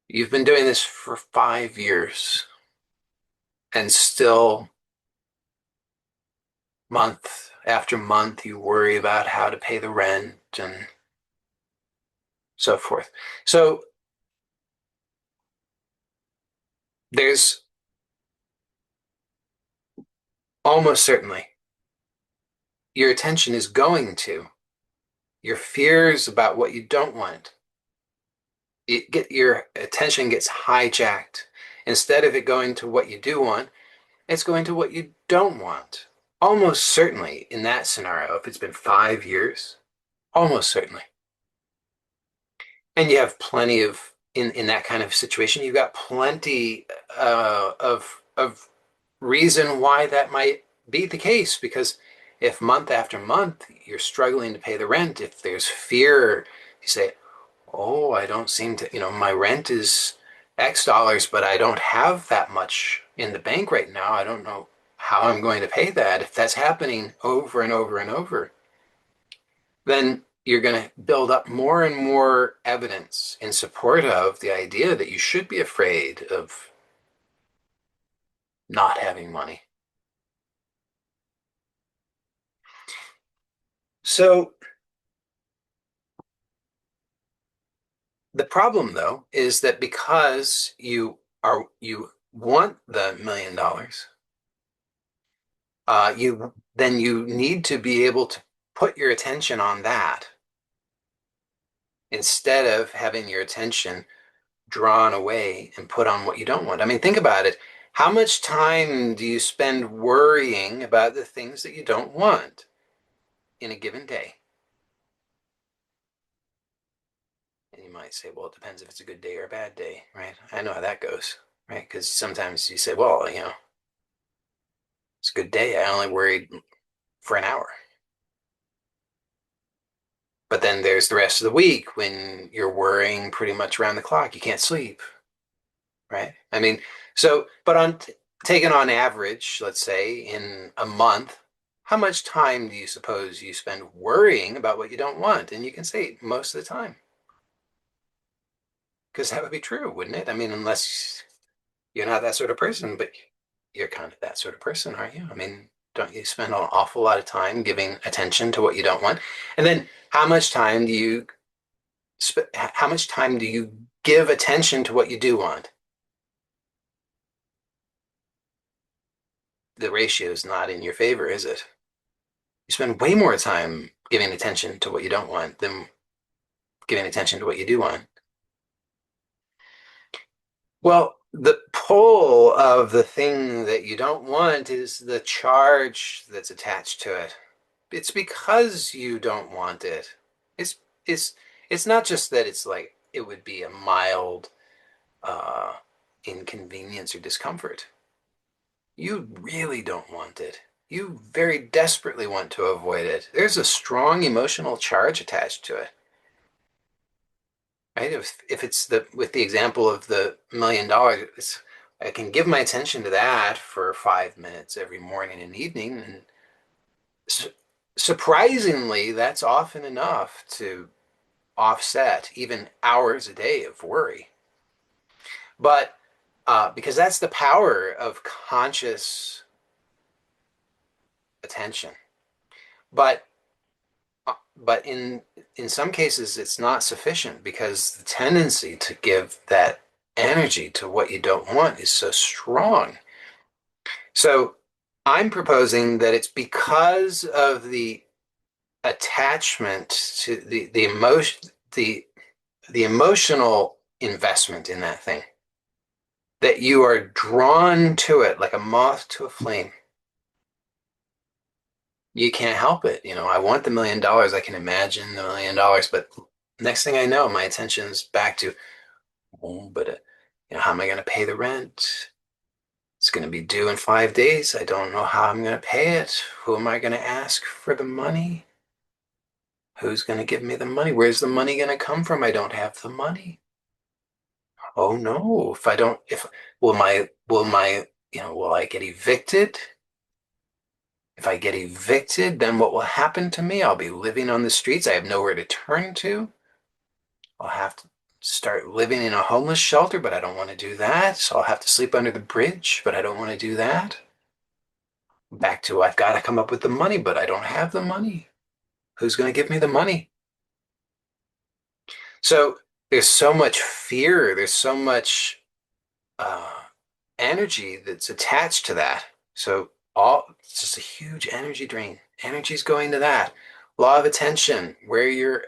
you've been doing this for 5 years. And still, month after month, you worry about how to pay the rent and so forth. So there's almost certainly your attention is going to your fears about what you don't want. Your attention gets hijacked. Instead of it going to what you do want, it's going to what you don't want. Almost certainly in that scenario, if it's been 5 years, almost certainly. And you have plenty of in that kind of situation, you've got plenty of reason why that might be the case. Because if month after month you're struggling to pay the rent, if there's fear, you say, "Oh, I don't seem to, my rent is X dollars, but I don't have that much in the bank right now. I don't know how I'm going to pay that." If that's happening over and over and over, then you're going to build up more and more evidence in support of the idea that you should be afraid of not having money. So the problem, though, is that because you want the $1 million, you need to be able to put your attention on that instead of having your attention drawn away and put on what you don't want. I mean, think about it. How much time do you spend worrying about the things that you don't want in a given day? And you might say, well, it depends if it's a good day or a bad day, right? I know how that goes, right? Because sometimes you say, well, it's a good day. I only worried for an hour. But then there's the rest of the week when you're worrying pretty much around the clock. You can't sleep, right? I mean, but taken on average, let's say in a month, how much time do you suppose you spend worrying about what you don't want? And you can say most of the time, because that would be true, wouldn't it? I mean, unless you're not that sort of person, but you're kind of that sort of person, aren't you? I mean, don't you spend an awful lot of time giving attention to what you don't want? And then how much time do you give attention to what you do want? The ratio is not in your favor, is it? You spend way more time giving attention to what you don't want than giving attention to what you do want. Well, the pull of the thing that you don't want is the charge that's attached to it. It's because you don't want it. It's it's it's not just that it's like it would be a mild uh, inconvenience or discomfort. You really don't want it. You very desperately want to avoid it. There's a strong emotional charge attached to it, right? If it's with the example of the $1 million, I can give my attention to that for 5 minutes every morning and evening, and su surprisingly, that's often enough to offset even hours a day of worry. But because that's the power of conscious attention. But but in some cases it's not sufficient because the tendency to give that energy to what you don't want is so strong. So I'm proposing that it's because of the attachment to the emotional investment in that thing that you are drawn to it like a moth to a flame. You can't help it. I want the $1 million. I can imagine the $1 million, but next thing I know, my attention's back to, oh, but how am I going to pay the rent? It's going to be due in 5 days. I don't know how I'm going to pay it. Who am I going to ask for the money? Who's going to give me the money? Where's the money going to come from? I don't have the money. Oh no, if I don't, if will I get evicted? If I get evicted, then what will happen to me? I'll be living on the streets. I have nowhere to turn to. I'll have to start living in a homeless shelter, but I don't want to do that. So I'll have to sleep under the bridge, but I don't want to do that. Back to I've got to come up with the money, but I don't have the money. Who's going to give me the money? So there's so much fear, there's so much uh, energy that's attached to that. So all it's just a huge energy drain. Energy's going to that. Law of attention, where your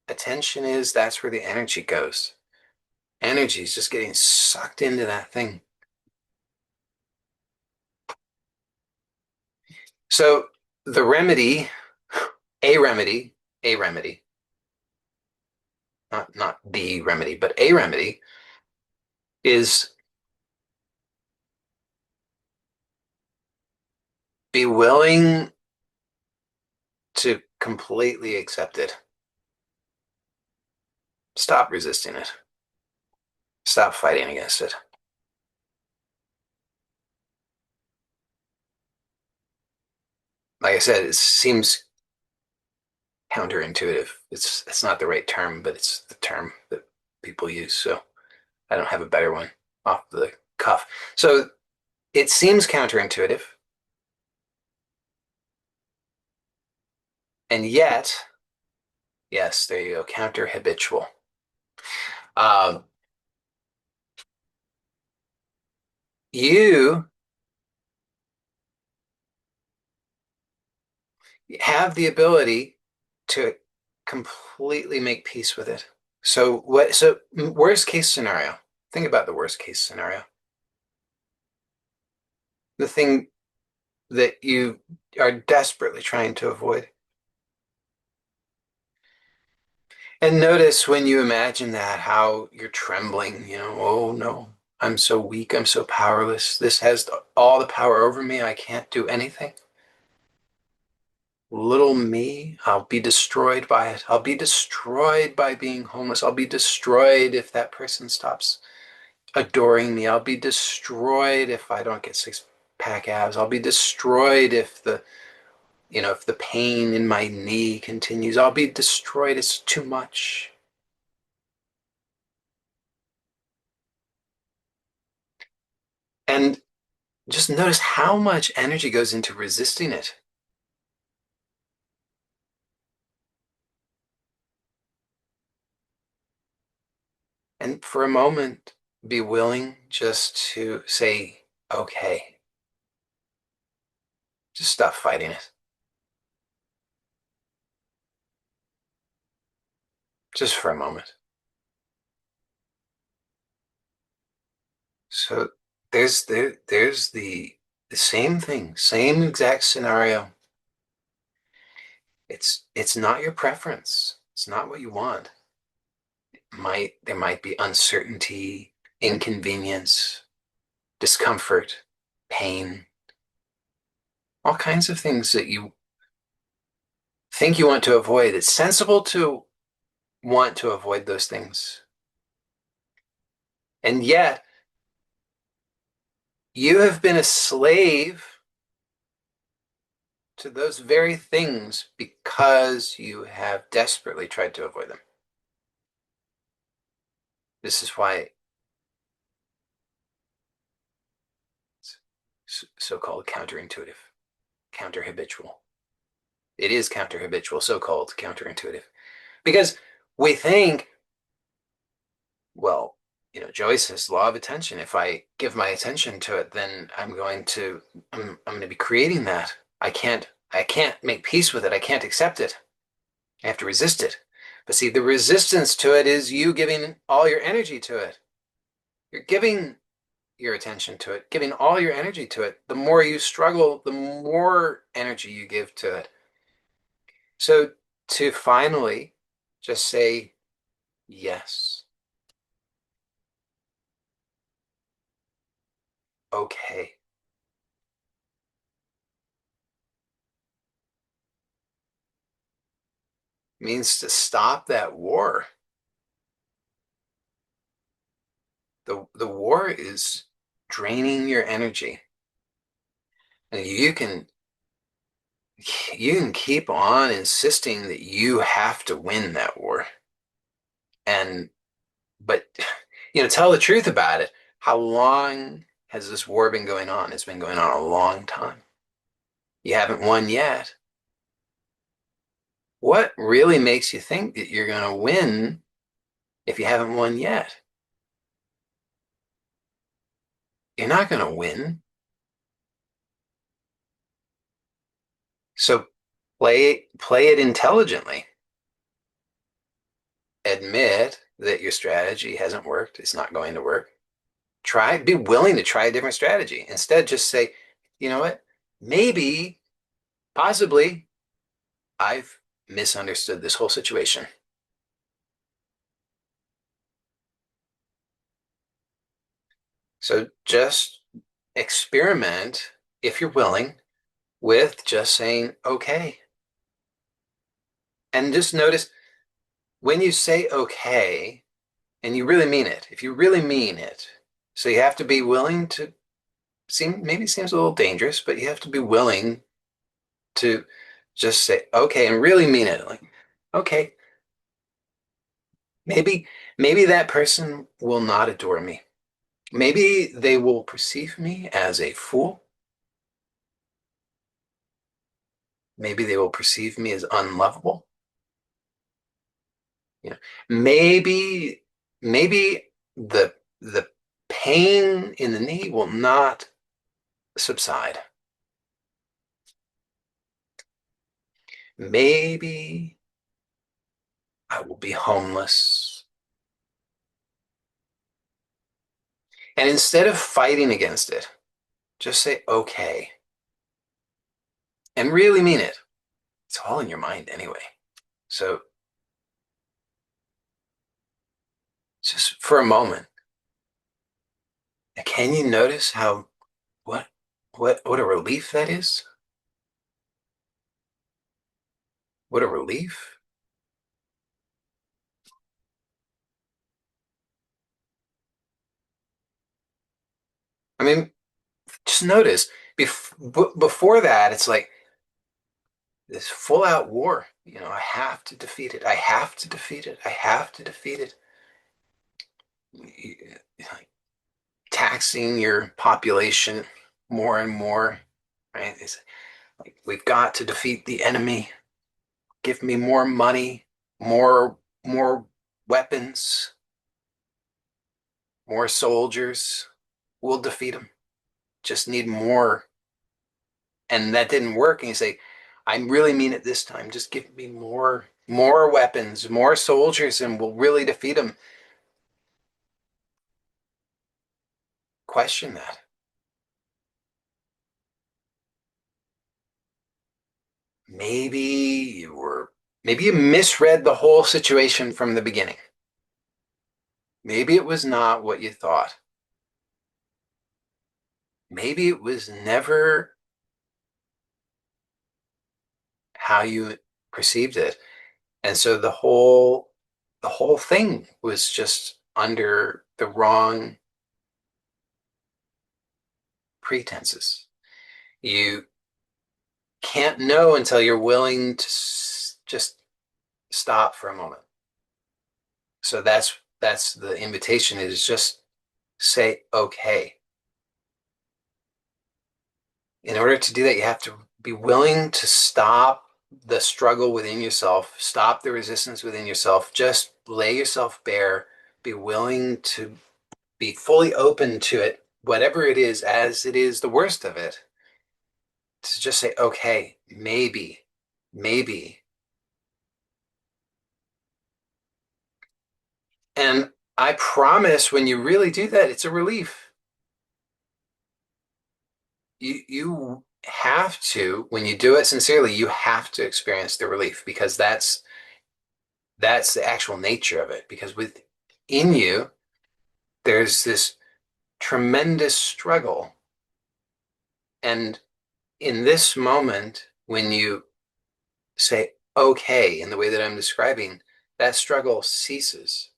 attention is, that's where the energy goes. Energy is just getting sucked into that thing. So the remedy, a remedy, a remedy, not the remedy, but a remedy is be willing to completely accept it. Stop resisting it. Stop fighting against it. Like I said, it seems counterintuitive. It's not the right term, but it's the term that people use. So I don't have a better one off the cuff. So it seems counterintuitive, and yet, yes, there you go, counter habitual. Um, you have the ability to completely make peace with it. So what? So worst case scenario. Think about the worst case scenario. The thing that you are desperately trying to avoid. And notice when you imagine that, how you're trembling, oh no, I'm so weak, I'm so powerless. This has all the power over me. I can't do anything. Little me, I'll be destroyed by it. I'll be destroyed by being homeless. I'll be destroyed if that person stops adoring me. I'll be destroyed if I don't get six pack abs. I'll be destroyed if if the pain in my knee continues. I'll be destroyed. It's too much. And just notice how much energy goes into resisting it. And for a moment, be willing just to say, okay, just stop fighting it. Just for a moment. So there's the same thing, same exact scenario. It's not your preference. It's not what you want. There might be uncertainty, inconvenience, discomfort, pain, all kinds of things that you think you want to avoid. It's sensible to want to avoid those things. And yet, you have been a slave to those very things because you have desperately tried to avoid them. This is why it's so-called counterintuitive, counter-habitual. It is counter-habitual, so-called counterintuitive. Because we think, well, Joyce says law of attention. If I give my attention to it, then I'm going to be creating that. I can't make peace with it. I can't accept it. I have to resist it. But see, the resistance to it is you giving all your energy to it. You're giving your attention to it, giving all your energy to it. The more you struggle, the more energy you give to it. So to finally just say yes, okay, means to stop that war. The war is draining your energy. And you can keep on insisting that you have to win that war. And But, tell the truth about it. How long has this war been going on? It's been going on a long time. You haven't won yet. What really makes you think that you're going to win if you haven't won yet? You're not going to win. So play it intelligently. Admit that your strategy hasn't worked. It's not going to work. Be willing to try a different strategy. Instead, just say, you know what? Maybe, possibly, I've misunderstood this whole situation. So just experiment, if you're willing, with just saying, okay. And just notice when you say okay, and you really mean it, if you really mean it, so you have to be willing to maybe it seems a little dangerous, but you have to be willing to just say okay and really mean it. Like, okay, maybe that person will not adore me. Maybe they will perceive me as a fool. Maybe they will perceive me as unlovable. You know, maybe the pain in the knee will not subside. Maybe I will be homeless. And instead of fighting against it, just say okay and really mean it. It's all in your mind anyway. So just for a moment, can you notice how what what a relief that is? What a relief. I mean, just notice before that, it's like this full out war. I have to defeat it. I have to defeat it. I have to defeat it. Like taxing your population more and more, right? It's like we've got to defeat the enemy. Give me more money, more weapons, more soldiers. We'll defeat them. Just need more. And that didn't work. And you say, I really mean it this time. Just give me more weapons, more soldiers, and we'll really defeat them. Question that. Maybe maybe you misread the whole situation from the beginning. Maybe it was not what you thought. Maybe it was never how you perceived it. And so the whole thing was just under the wrong pretenses. You can't know until you're willing to just stop for a moment. So that's the invitation is just say okay. In order to do that, you have to be willing to stop the struggle within yourself, stop the resistance within yourself, just lay yourself bare, be willing to be fully open to it, whatever it is, as it is the worst of it, to just say, okay, maybe. And I promise when you really do that, it's a relief. You have to, when you do it sincerely, you have to experience the relief because that's the actual nature of it. Because within you, there's this tremendous struggle. And in this moment, when you say okay in the way that I'm describing, that struggle ceases.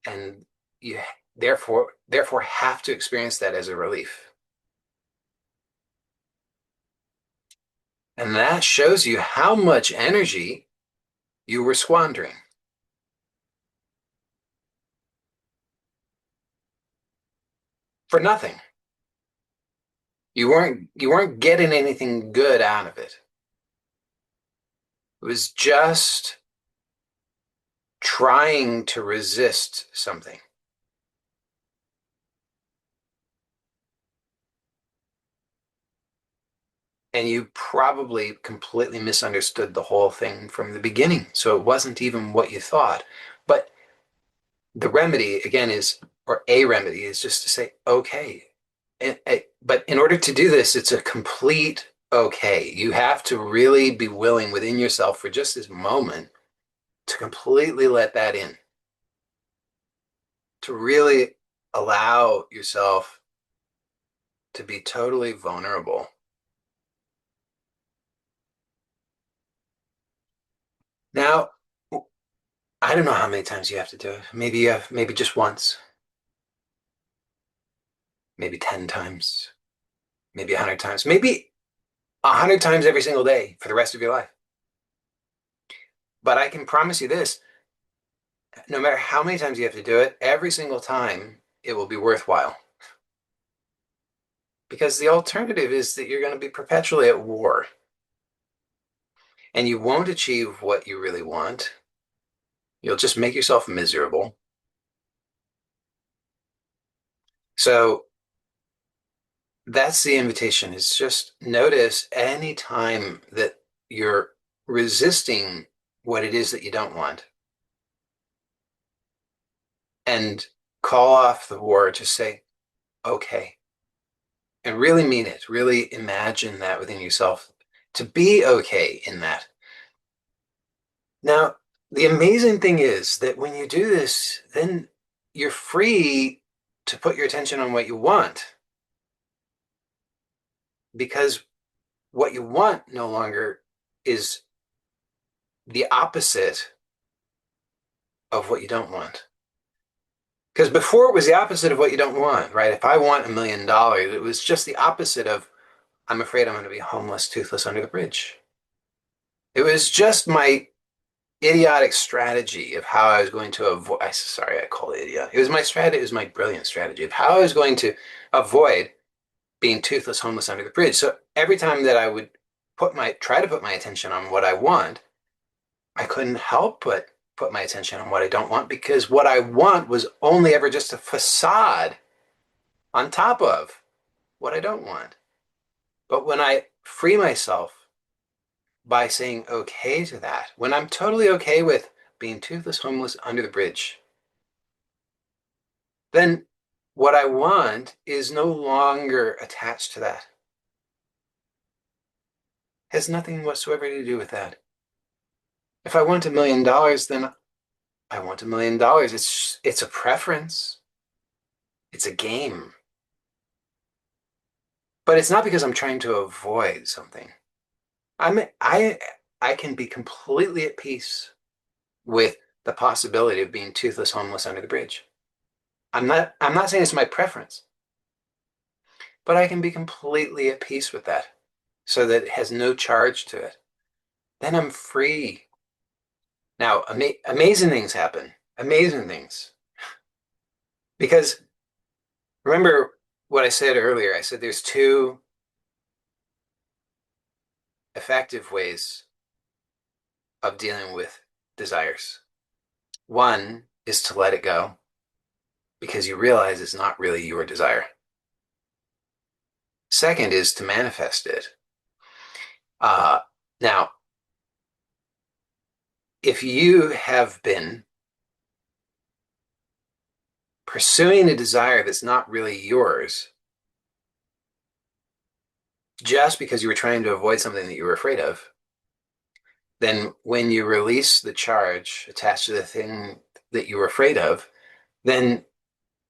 And you therefore have to experience that as a relief. And that shows you how much energy you were squandering. for nothing. You weren't getting anything good out of it. It was just trying to resist something. And you probably completely misunderstood the whole thing from the beginning. So it wasn't even what you thought. But the remedy, again, is, or a remedy, is just to say, okay. But in order to do this, it's a complete okay. You have to really be willing within yourself for just this moment to completely let that in, to really allow yourself to be totally vulnerable. Now, I don't know how many times you have to do it. Maybe you have, maybe just once, maybe 10 times, maybe 100 times, maybe 100 times every single day for the rest of your life. But I can promise you this, no matter how many times you have to do it, every single time it will be worthwhile. Because the alternative is that you're going to be perpetually at war and you won't achieve what you really want. You'll just make yourself miserable. So that's the invitation, is just notice any time that you're resisting what it is that you don't want and call off the war. Just say, okay, and really mean it. Really imagine that within yourself to be okay in that. Now, the amazing thing is that when you do this, then you're free to put your attention on what you want, because what you want no longer is the opposite of what you don't want. Because before it was the opposite of what you don't want, right? If I want $1 million, it was just the opposite of, I'm afraid I'm going to be homeless, toothless under the bridge. It was just my idiotic strategy of how I was going to avoid. Sorry, I call it idiot. It was my strategy. It was my brilliant strategy of how I was going to avoid being toothless, homeless under the bridge. So every time that I would try to put my attention on what I want, I couldn't help but put my attention on what I don't want, because what I want was only ever just a facade on top of what I don't want. But when I free myself by saying okay to that, when I'm totally okay with being toothless, homeless under the bridge, then what I want is no longer attached to that. Has nothing whatsoever to do with that. If I want $1 million, then I want $1 million. It's a preference. It's a game. But it's not because I'm trying to avoid something. I'm I I can be completely at peace with the possibility of being toothless, homeless under the bridge. I'm not saying it's my preference, but I can be completely at peace with that so that it has no charge to it. Then I'm free. Now, amazing things happen. Amazing things. Because remember what I said earlier, I said there's two effective ways of dealing with desires. One is to let it go because you realize it's not really your desire. Second is to manifest it. Uh, Now, if you have been pursuing a desire that's not really yours, just because you were trying to avoid something that you were afraid of, then when you release the charge attached to the thing that you were afraid of, then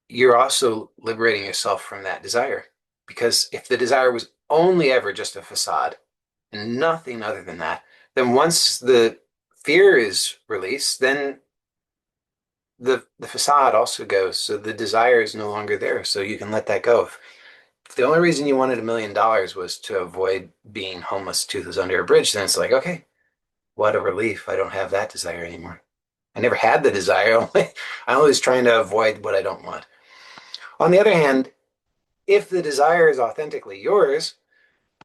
you're also liberating yourself from that desire. Because if the desire was only ever just a facade and nothing other than that, then once the fear is released, then the facade also goes. So the desire is no longer there. So you can let that go. If the only reason you wanted $1 million was to avoid being homeless, toothless under a bridge, then it's like, okay, what a relief. I don't have that desire anymore. I never had the desire. I'm always trying to avoid what I don't want. On the other hand, If the desire is authentically yours,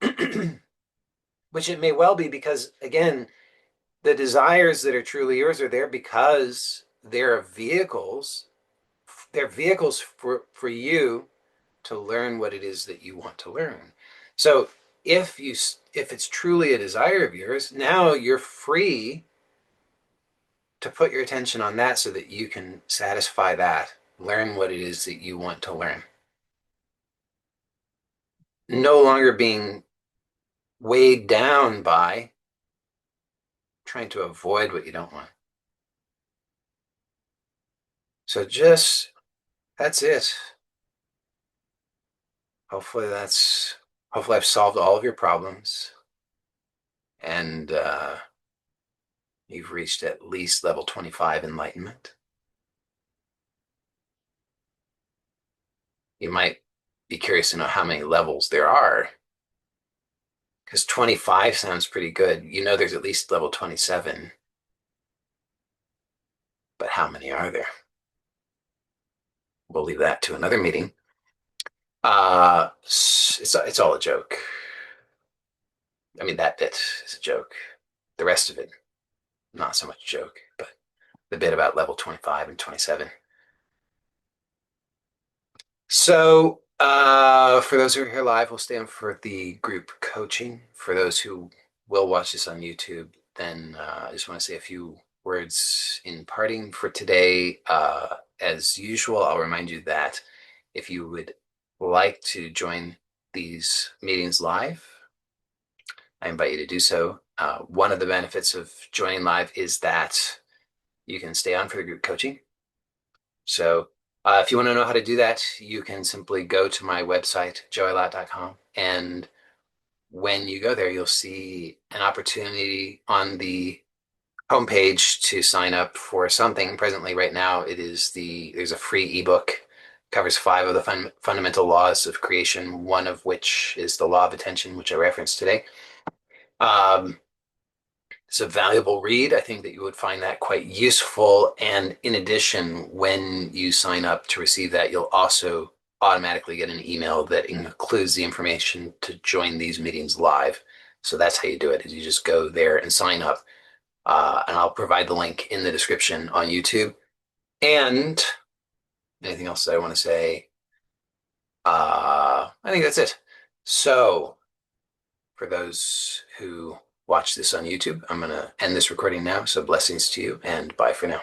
which it may well be, because again, the desires that are truly yours are there because they're vehicles. They're vehicles for you to learn what it is that you want to learn. So if it's truly a desire of yours, now you're free to put your attention on that so that you can satisfy that, learn what it is that you want to learn. No longer being weighed down by trying to avoid what you don't want. So just that's it. Hopefully that's hopefully I've solved all of your problems and you've reached at least level 25 enlightenment. You might be curious to know how many levels there are because 25 sounds pretty good. You know, there's at least level 27, but how many are there? We'll leave that to another meeting. It's all a joke. I mean, that bit is a joke. The rest of it, not so much a joke, but the bit about level 25 and 27. So, for those who are here live, we'll stay on for the group coaching. For those who will watch this on YouTube, then I just want to say a few words in parting for today. As usual, I'll remind you that if you would like to join these meetings live, I invite you to do so. One of the benefits of joining live is that you can stay on for the group coaching. So if you want to know how to do that, you can simply go to my website, joeylat.com. And when you go there, you'll see an opportunity on the homepage to sign up for something. Presently, right now, there's a free ebook, covers 5 of the fundamental laws of creation, one of which is the law of attention, which I referenced today. Um, It's a valuable read. I think that you would find that quite useful. And in addition, when you sign up to receive that, you'll also automatically get an email that includes the information to join these meetings live. So that's how you do it, is you just go there and sign up. And I'll provide the link in the description on YouTube. And anything else that I want to say? I think that's it. So for those who watch this on YouTube, I'm going to end this recording now. So blessings to you and bye for now.